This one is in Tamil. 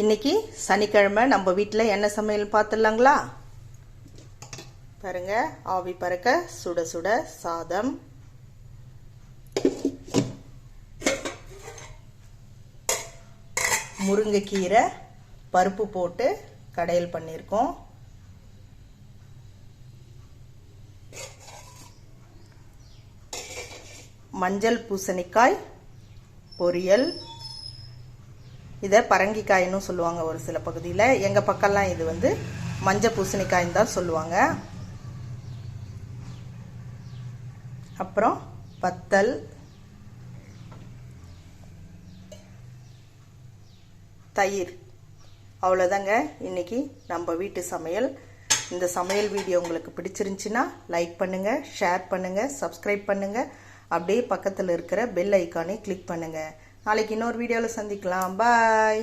இன்னைக்கு சனிக்கிழமை நம்ம வீட்டில் என்ன சமையல் பார்த்துடலாங்களா? பாருங்க, ஆவி பறக்க சுட சுட சாதம், முருங்கைக்கீரை பருப்பு போட்டு கடையல் பண்ணியிருக்கோம். மஞ்சள் பூசணிக்காய் பொரியல், இதை பரங்கிக்காயின்னு சொல்லுவாங்க ஒரு சில பகுதியில். எங்கள் பக்கம்லாம் இது மஞ்சள் பூசணிக்காயின்னு தான் சொல்லுவாங்க. அப்புறம் வத்தல், தயிர். அவ்வளோதாங்க இன்னைக்கு நம்ம வீட்டு சமையல். இந்த சமையல் வீடியோ உங்களுக்கு பிடிச்சிருந்துச்சுன்னா லைக் பண்ணுங்கள், ஷேர் பண்ணுங்கள், சப்ஸ்கிரைப் பண்ணுங்கள். அப்படியே பக்கத்தில் இருக்கிற பெல் ஐக்கானை கிளிக் பண்ணுங்கள். நாளைக்கு இன்னொரு வீடியோவில் சந்திக்கலாம். பாய்.